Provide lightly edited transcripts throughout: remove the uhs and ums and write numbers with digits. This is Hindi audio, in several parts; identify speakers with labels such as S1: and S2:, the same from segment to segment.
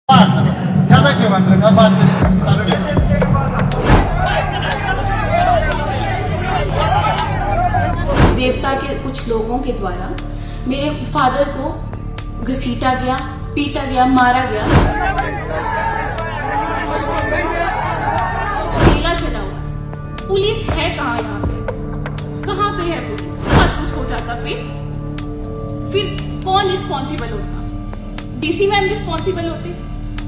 S1: देवता के कुछ लोगों के द्वारा मेरे फादर को घसीटा गया, पीटा गया, मारा गया, जेला चला हुआ। पुलिस है कहाँ यहाँ पे? कहाँ पे है पुलिस? सब कुछ हो जाता फिर कौन रिस्पॉन्सिबल होता? डीसी मैम रिस्पॉन्सिबल होते,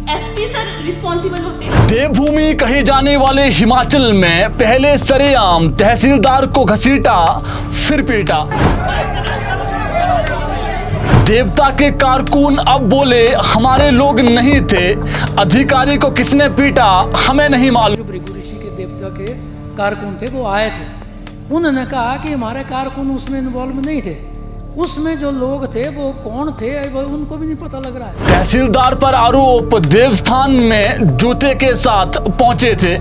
S1: एसपी सर रिस्पॉन्सिबल होते।
S2: देवभूमि कहे जाने वाले हिमाचल में पहले सरेआम तहसीलदार को घसीटा फिर पीटा। देवता के कारकुन अब बोले हमारे लोग नहीं थे, अधिकारी को किसने पीटा हमें नहीं मालूम।
S3: जो भृगु ऋषि के देवता के कारकुन थे वो आए थे, उन्होंने कहा कि हमारे कारकुन उसमें इन्वॉल्व नहीं थे। उसमें जो लोग थे वो कौन थे वो उनको भी नहीं पता लग रहा है।
S2: तहसीलदार पर आरोप देवस्थान में जूते के साथ पहुंचे थे।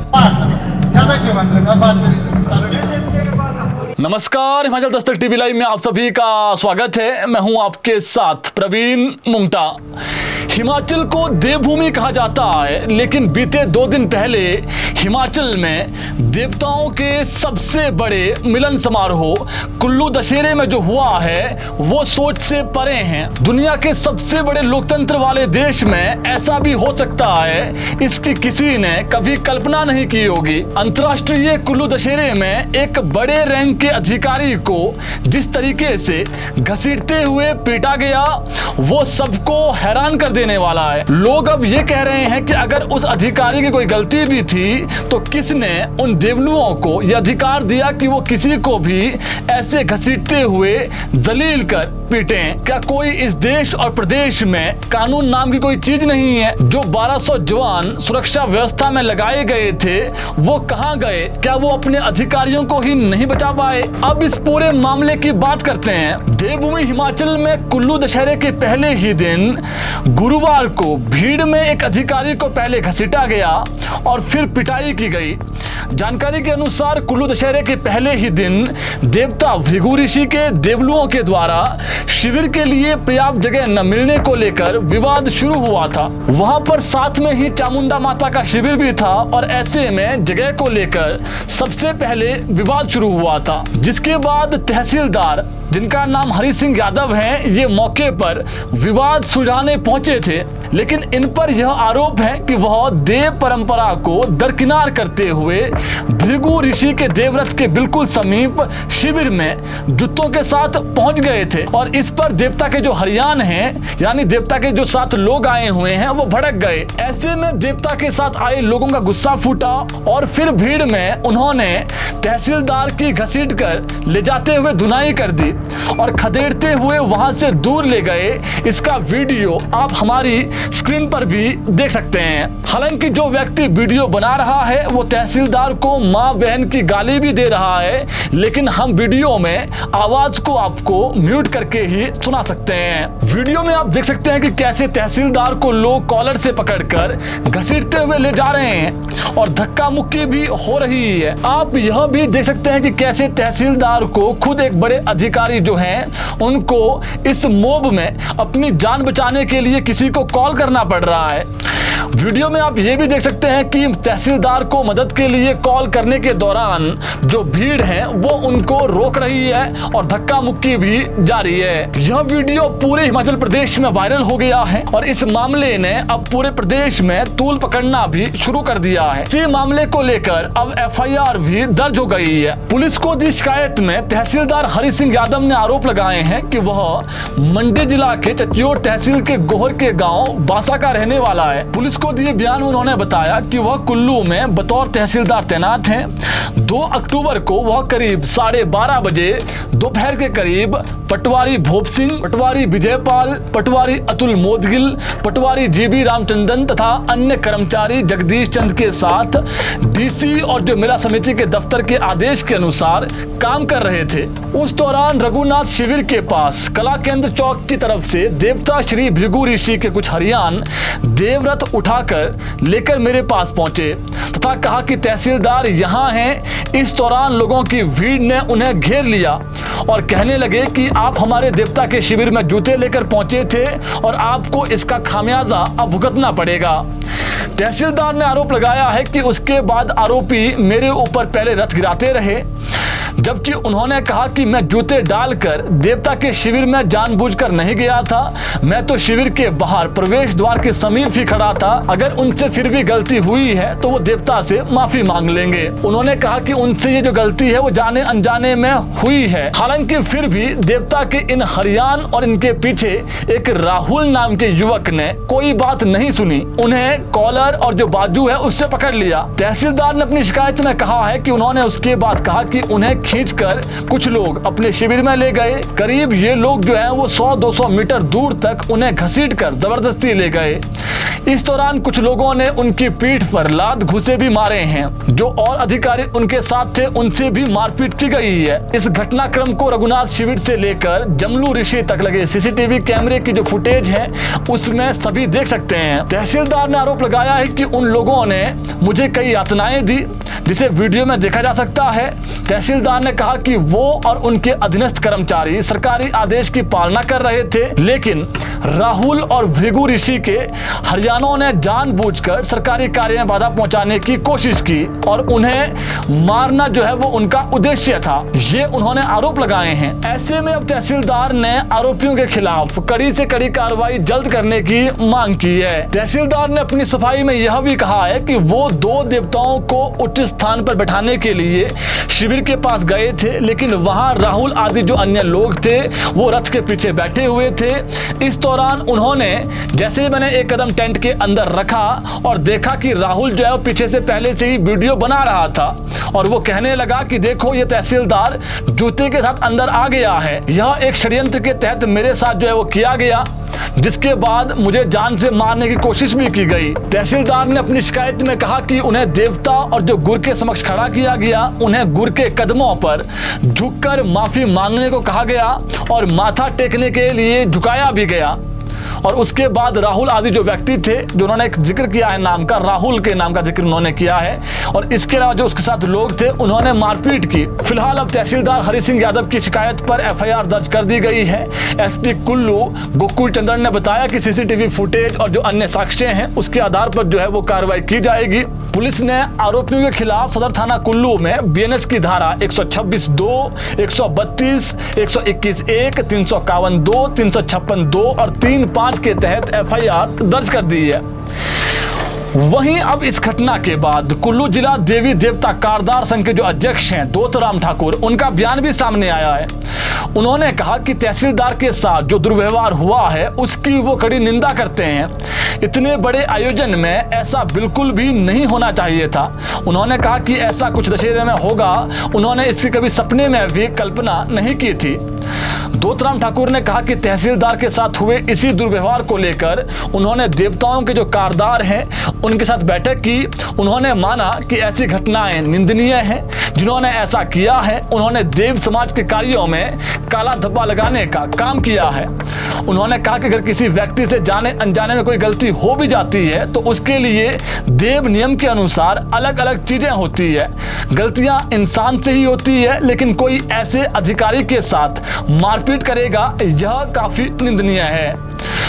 S2: नमस्कार, हिमाचल दस्तक टीवी लाइव में आप सभी का स्वागत है। मैं हूं आपके साथ प्रवीण मुंगटा। हिमाचल को देवभूमि कहा जाता है, लेकिन बीते 2 दिन पहले हिमाचल में देवताओं के सबसे बड़े मिलन समारोह कुल्लू दशहरे में जो हुआ है वो सोच से परे हैं। दुनिया के सबसे बड़े लोकतंत्र वाले देश में ऐसा भी हो सकता है, इसकी किसी ने कभी कल्पना नहीं की होगी। अंतर्राष्ट्रीय कुल्लू दशहरे में एक बड़े रैंक के अधिकारी को जिस तरीके से घसीटते हुए पीटा गया वो सबको हैरान कर देने वाला है। लोग अब ये कह रहे हैं कि अगर उस अधिकारी की कोई गलती भी थी तो किसने उन देवलुओं को यह अधिकार दिया कि वो किसी को भी ऐसे घसीटते हुए जलील कर पीटे? क्या कोई इस देश और प्रदेश में कानून नाम की कोई चीज नहीं है? जो 1200 जवान सुरक्षा व्यवस्था में लगाए गए थे वो कहां गए? क्या वो अपने अधिकारियों को ही नहीं बचा पाए? अब इस पूरे मामले की बात करते हैं। देवभूमि हिमाचल में कुल्लू दशहरे के पहले ही दिन गुरुवार को भीड़ में एक अधिकारी को पहले घसीटा गया और फिर पिटाई की गई। जानकारी के अनुसार कुल्लू दशहरे के पहले ही दिन देवता भृगु ऋषि के देवलुओं के द्वारा शिविर के लिए पर्याप्त जगह न मिलने को लेकर विवाद शुरू हुआ था। वहां पर साथ में ही चामुंडा माता का शिविर भी था और ऐसे में जगह को लेकर सबसे पहले विवाद शुरू हुआ था, जिसके बाद तहसीलदार जिनका नाम हरि सिंह यादव है ये मौके पर विवाद सुलझाने पहुंचे थे। लेकिन इन पर यह आरोप है कि वह देव परंपरा को दरकिनार करते हुए भृगु ऋषि के देवरथ के बिल्कुल समीप शिविर में जूतों के साथ पहुंच गए थे और इस पर देवता के जो हरियान हैं यानी देवता के जो 7 लोग आए हुए हैं वो भड़क गए। ऐसे में देवता के साथ आए लोगों का गुस्सा फूटा और फिर भीड़ में उन्होंने तहसीलदार की घसीट कर ले जाते हुए धुनाई कर दी और खदेड़ते हुए वहां से दूर ले गए। इसका वीडियो आप हमारी स्क्रीन पर भी देख सकते हैं। हालांकि जो व्यक्ति वीडियो बना रहा है वो तहसीलदार को मां बहन की गाली भी दे रहा है, लेकिन हम वीडियो में आवाज को आपको म्यूट करके ही सुना सकते हैं। वीडियो में आप देख सकते हैं कि कैसे तहसीलदार को लोग कॉलर से पकड़कर घसीटते हुए ले जा रहे हैं और धक्का मुक्की भी हो रही है। आप यह भी देख सकते हैं कि कैसे तहसीलदार को खुद एक बड़े अधिकारी जो हैं उनको इस मोब में अपनी जान बचाने के लिए किसी को कॉल करना पड़ रहा है। वीडियो में आप ये भी देख सकते हैं कि तहसीलदार को मदद के लिए कॉल करने के दौरान जो भीड़ है वो उनको रोक रही है और धक्का मुक्की भी जारी है। यह वीडियो पूरे हिमाचल प्रदेश में वायरल हो गया है और इस मामले ने अब पूरे प्रदेश में तूल पकड़ना भी शुरू कर दिया है। इसी मामले को लेकर अब FIR भी दर्ज हो गई है। पुलिस को दी शिकायत में तहसीलदार हरि सिंह यादव ने आरोप लगाए हैं कि वह मंडी जिला के चच्योट तहसील के गोहर के गांव बासा का रहने वाला है। पुलिस को दिए बयान में उन्होंने बताया कि वह कुल्लू में बतौर तहसीलदार तैनात हैं। 2 अक्टूबर को वह करीब 12:30 बजे दोपहर के करीब पटवारी भोप सिंह, पटवारी विजयपाल, पटवारी अतुल मोदगिल, पटवारी GB रामचंद्रन तथा अन्य कर्मचारी जगदीश चंद के साथ DC और जो मेला समिति के दफ्तर के आदेश के अनुसार काम कर रहे थे। उस दौरान रघुनाथ शिविर के पास कला केंद्र चौक की तरफ से देवता श्री भृगु ऋषि के कुछ हरियान देवरथ उठाकर लेकर मेरे पास पहुंचे तथा कहा कि तहसीलदार यहाँ हैं। इस दौरान लोगों की भीड़ ने उन्हें घेर लिया और कहने लगे कि आप हमारे देवता के शिविर में जूते लेकर पहुंचे थे और आपको इसका खामियाजा अब भुगतना पड़ेगा। तहसीलदार ने आरोप लगाया है कि उसके बाद आरोपी मेरे ऊपर पहले रथ गिराते रहे, जबकि उन्होंने कहा कि मैं जूते डालकर देवता के शिविर में जानबूझकर नहीं गया था, मैं तो शिविर के बाहर प्रवेश द्वार के समीप ही खड़ा था। अगर उनसे फिर भी गलती हुई है तो वो देवता से माफी मांग लेंगे। उन्होंने कहा कि उनसे ये जो गलती है वो जाने अनजाने में हुई है। हालांकि फिर भी देवता के इन हरियाण और इनके पीछे एक राहुल नाम के युवक ने कोई बात नहीं सुनी, उन्हें कॉलर और जो बाजू है उससे पकड़ लिया। तहसीलदार ने अपनी शिकायत में कहा है कि उन्होंने उसके बाद कहा कि उन्हें खींचकर कुछ लोग अपने शिविर में ले गए। करीब ये लोग जो है वो 100-200 मीटर दूर तक उन्हें घसीटकर जबरदस्ती ले गए। इस दौरान कुछ लोगों ने उनकी पीठ पर लात घुसे भी मारे हैं। जो और अधिकारी उनके साथ थे उनसे भी मारपीट की गई है। इस घटनाक्रम को रघुनाथ शिविर से लेकर जमलू ऋषि तक लगे सीसीटीवी कैमरे की जो फुटेज है उसमें सभी देख सकते हैं। तहसीलदार ने आरोप लगाया है कि उन लोगों ने मुझे कई यातनाएं दी, जिसे वीडियो में देखा जा सकता है। तहसीलदार ने कहा कि वो और उनके अधीनस्थ कर्मचारी सरकारी आदेश की पालना कर रहे थे, लेकिन राहुल और भृगु ऋषि के हरियाणों ने जानबूझकर सरकारी कार्य में बाधा पहुंचाने की कोशिश की और उन्हें मारना जो है वो उनका उद्देश्य था, ये उन्होंने आरोप लगाए हैं। ऐसे में अब तहसीलदार ने आरोपियों के खिलाफ कड़ी से कड़ी कार्रवाई जल्द करने की मांग की है। तहसीलदार ने अपनी सफाई में यह भी कहा है कि वो 2 देवताओं को उच्च स्थान पर बैठाने के लिए शिविर के पास गए थे, लेकिन वहां राहुल आदि जो अन्य लोग थे वो रथ के पीछे बैठे हुए थे। इस दौरान उन्होंने जैसे ही मैंने एक कदम टेंट के अंदर रखा और देखा कि राहुल जो है वो पीछे से पहले से ही वीडियो बना रहा था और वो कहने लगा कि देखो ये तहसीलदार जूते के साथ अंदर आ गया है, यह एक षड्यंत्र के तहत मेरे साथ जो है वो किया गया, जिसके बाद मुझे जान से मारने की कोशिश भी की गई। तहसीलदार ने अपनी शिकायत में कहा कि उन्हें देवता और जो गुर के समक्ष खड़ा किया गया, उन्हें गुर के कदमों पर झुककर माफी मांगने को कहा गया और माथा टेकने के लिए झुकाया भी गया। और उसके बाद राहुल आदि जो व्यक्ति थे, जो उन्होंने एक जिक्र किया है नाम का, राहुल के नाम का जिक्र उन्होंने किया है, और इसके अलावा जो उसके साथ लोग थे उन्होंने मारपीट की। फिलहाल अब तहसीलदार हरि सिंह यादव की शिकायत पर एफआईआर दर्ज कर दी गई है। एसपी कुल्लू गोकुल चंद्रन ने बताया कि सीसीटीवी फुटेज और जो अन्य साक्ष्य हैं उसके आधार पर जो है वो कार्रवाई की जाएगी। पुलिस ने आरोपियों के खिलाफ सदर थाना कुल्लू में बीएनएस की धारा 126(2), 132, 121(1), 351(2), 356(2) और 3(5) के तहत एफआईआर दर्ज कर दी है। वहीं अब इस घटना के बाद कुल्लू जिला देवी देवता कारदार संघ के जो अध्यक्ष हैं दोतराम ठाकुर, उनका बयान भी सामने आया है। उन्होंने कहा कि तहसीलदार के साथ जो दुर्व्यवहार हुआ है उसकी वो कड़ी निंदा करते हैं। इतने बड़े आयोजन में ऐसा बिल्कुल भी नहीं होना चाहिए था। उन्होंने कहा कि ऐसा कुछ दशहरे में होगा, उन्होंने इसकी कभी सपने में भी कल्पना नहीं की थी। दोतराम ठाकुर ने कहा कि तहसीलदार के साथ हुए इसी दुर्व्यवहार को लेकर उन्होंने देवताओं के जो कारदार हैं उनके साथ बैठक की। उन्होंने माना कि ऐसी घटनाएं निंदनीय हैं। जिन्होंने ऐसा किया है उन्होंने देव समाज के कार्यों में काला धब्बा लगाने का काम किया है। उन्होंने कहा कि अगर किसी व्यक्ति से जाने अनजाने में कोई गलती हो भी जाती है तो उसके लिए देव नियम के अनुसार अलग अलग चीजें होती है। गलतियां इंसान से ही होती है, लेकिन कोई ऐसे अधिकारी के साथ मारपीट करेगा, यह काफी निंदनीय है।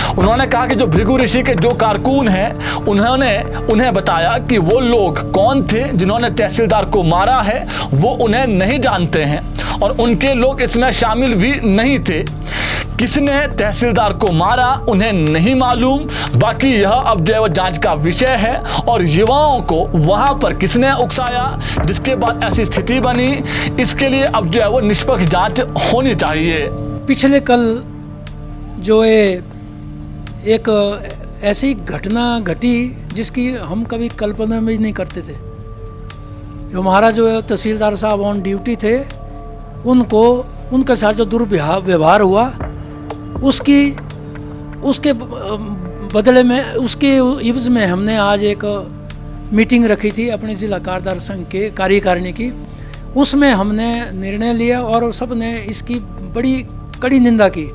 S2: उन्होंने कहा कि जो भृगु ऋषि के जो कारकुन हैं उन्होंने उन्हें बताया कि वो लोग कौन थे जिन्होंने तहसीलदार को मारा है, वो उन्हें नहीं जानते हैं और उनके लोग इसमें शामिल भी नहीं थे। किसने तहसीलदार को मारा उन्हें नहीं मालूम। बाकी यह अब जो है वो जांच का विषय है और युवाओं को वहां पर किसने उकसाया जिसके बाद ऐसी स्थिति बनी, इसके लिए अब जो है वो निष्पक्ष जांच होनी चाहिए।
S3: पिछले कल जो एक ऐसी घटना घटी जिसकी हम कभी कल्पना भी नहीं करते थे। जो हमारा जो तहसीलदार साहब ऑन ड्यूटी थे उनके साथ जो दुर्व्यवहार हुआ उसके बदले में उसके इवज में हमने आज एक मीटिंग रखी थी अपने जिला कारदार संघ के कार्यकारिणी की। उसमें हमने निर्णय लिया और सब ने इसकी बड़ी कड़ी निंदा की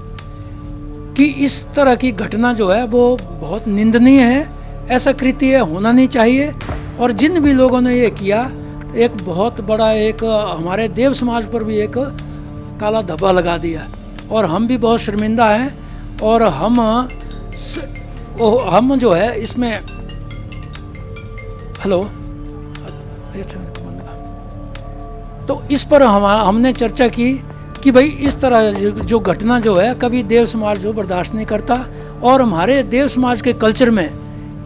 S3: कि इस तरह की घटना जो है वो बहुत निंदनीय है, ऐसा कृत्य होना नहीं चाहिए। और जिन भी लोगों ने ये किया एक बहुत बड़ा एक हमारे देव समाज पर भी एक काला धब्बा लगा दिया और हम भी बहुत शर्मिंदा हैं। और हम जो है इसमें हेलो तो इस पर हमने चर्चा की कि भाई इस तरह जो घटना जो है कभी देव समाज जो बर्दाश्त नहीं करता और हमारे देव समाज के कल्चर में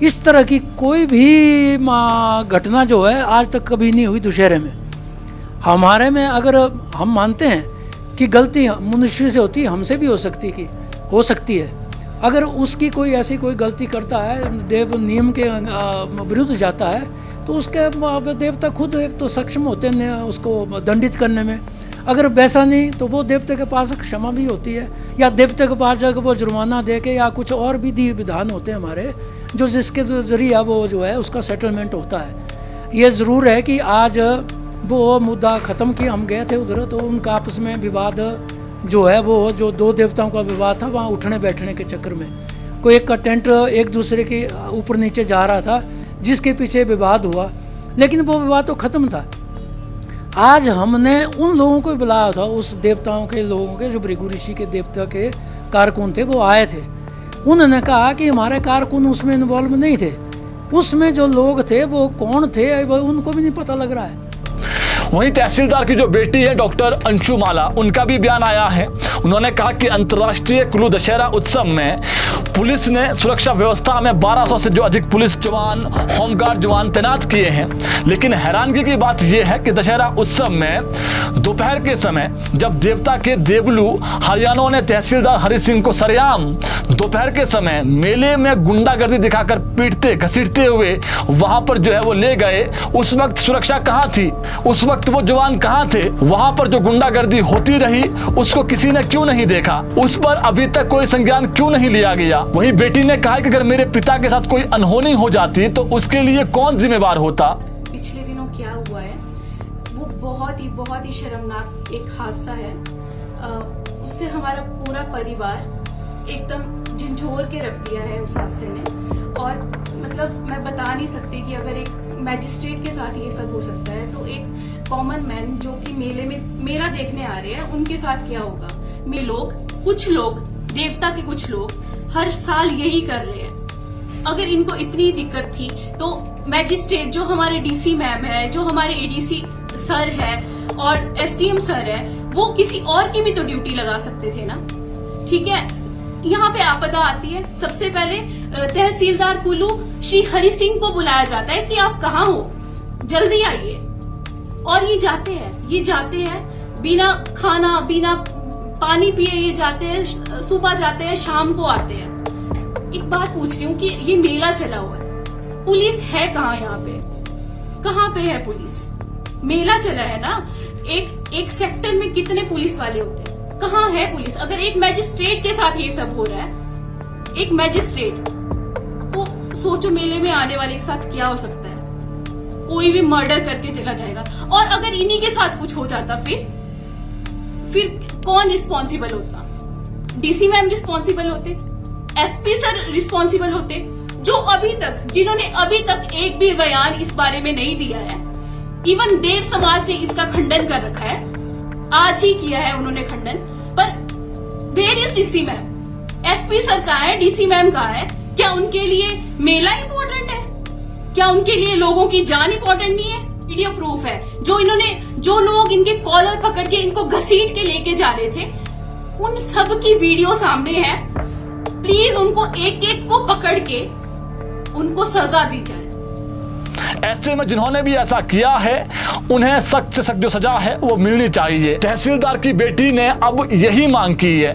S3: इस तरह की कोई भी घटना जो है आज तक कभी नहीं हुई दुशहरे में। हमारे में अगर हम मानते हैं कि गलती मनुष्य से होती है, हमसे भी हो सकती है। अगर उसकी कोई ऐसी कोई गलती करता है, देव नियम के विरुद्ध जाता है, तो उसके देवता खुद एक तो सक्षम होते हैं उसको दंडित करने में। अगर वैसा नहीं तो वो देवता के पास क्षमा भी होती है, या देवता के पास जाकर वो जुर्माना दे के या कुछ और भी विधान होते हैं हमारे जो जिसके जरिए वो जो है उसका सेटलमेंट होता है। ये ज़रूर है कि आज वो मुद्दा ख़त्म किया, हम गए थे उधर तो उनका आपस में विवाद जो है वो जो दो देवताओं का विवाद था वहाँ उठने बैठने के चक्कर में कोई एक का टेंट एक दूसरे के ऊपर नीचे जा रहा था जिसके पीछे विवाद हुआ, लेकिन वो विवाद तो ख़त्म था। आज हमने उन लोगों को बुलाया था, उस देवताओं के लोगों के जो भृगु ऋषि के देवता के कारकुन थे वो आए थे। उन्होंने कहा कि हमारे कारकुन उसमें इन्वॉल्व नहीं थे, उसमें जो लोग थे वो कौन थे वो उनको भी नहीं पता लग रहा है।
S2: वहीं तहसीलदार की जो बेटी है डॉक्टर अंशुमाला, उनका भी बयान आया है। उन्होंने कहा कि अंतर्राष्ट्रीय कुल्लू दशहरा उत्सव में पुलिस ने सुरक्षा व्यवस्था में 1200 से जो अधिक पुलिस जवान, होमगार्ड जवान तैनात किए हैं। लेकिन हैरानगी की बात यह है कि दशहरा उत्सव में दोपहर के समय जब देवता के देवलू हरियाणों ने तहसीलदार हरि सिंह को सरेआम दोपहर के समय मेले में गुंडागर्दी दिखाकर पीटते घसीटते हुए वहां पर जो है वो ले गए, उस वक्त सुरक्षा कहाँ थी? उस वक्त वो जवान कहाँ थे? वहां पर जो गुंडागर्दी होती रही उसको किसी ने क्यों नहीं देखा? उस पर अभी तक कोई संज्ञान क्यों नहीं लिया गया? वहीं बेटी ने कहा कि अगर मेरे पिता के साथ कोई अनहोनी हो जाती तो उसके लिए कौन जिम्मेवार होता?
S1: पिछले दिनों क्या हुआ है वो बहुत ही शर्मनाक एक हादसा है। उससे हमारा पूरा परिवार एकदम झंझोर के रख दिया है उस हादसे ने। और मतलब मैं बता नहीं सकती कि अगर एक मैजिस्ट्रेट के साथ ये सब हो सकता है तो एक कॉमन मैन जो कि मेले में मेला देखने आ रहे हैं उनके साथ क्या होगा। कुछ लोग देवता के कुछ लोग हर साल यही कर रहे हैं। अगर इनको इतनी दिक्कत थी तो मैजिस्ट्रेट जो हमारे डीसी मैम है, जो हमारे एडीसी सर है और एसडीएम सर है, वो किसी और की भी तो ड्यूटी लगा सकते थे ना। ठीक है, यहाँ पे आपदा आती है, सबसे पहले तहसीलदार कुल्लू श्री हरि सिंह को बुलाया जाता है कि आप कहाँ हो, जल्दी आइए। और ये जाते हैं बिना खाना बिना पानी पिए, ये जाते हैं, सुबह जाते हैं, शाम को आते हैं। एक बात पूछ रही हूँ कि ये मेला चला हुआ है, पुलिस है कहाँ यहाँ पे? कहाँ पे है पुलिस? मेला चला है ना, एक सेक्टर में कितने पुलिस वाले होते हैं, कहाँ है पुलिस? अगर एक मैजिस्ट्रेट के साथ ये सब हो रहा है, एक मैजिस्ट्रेट, तो सोचो मेले में आने वाले के साथ क्या हो सकता है। कोई भी मर्डर करके चला जाएगा। और अगर इन्हीं के साथ कुछ हो जाता फिर कौन रिस्पॉन्सिबल होता? डीसी मैम रिस्पॉन्सिबल होते, एसपी सर रिस्पॉन्सिबल होते, जिन्होंने अभी तक एक भी बयान इस बारे में नहीं दिया है। इवन देव समाज ने इसका खंडन कर रखा है, आज ही किया है उन्होंने खंडन। पर where is DC ma'am? SP sir कहाँ है? डीसी मैम कहाँ है? क्या उनके लिए मेला इंपॉर्टेंट है? क्या उनके लिए लोगों की जान इंपॉर्टेंट नहीं है? वीडियो प्रूफ है, जो लोग इनके कॉलर पकड़ के इनको घसीट के लेके जा रहे थे, उन सब की वीडियो सामने है। प्लीज उनको एक एक को पकड़ के उनको सजा दी जाए।
S2: ऐसे में जिन्होंने भी ऐसा किया है उन्हें सख्त से सख्त जो सजा है वो मिलनी चाहिए। तहसीलदार की बेटी ने अब यही मांग की है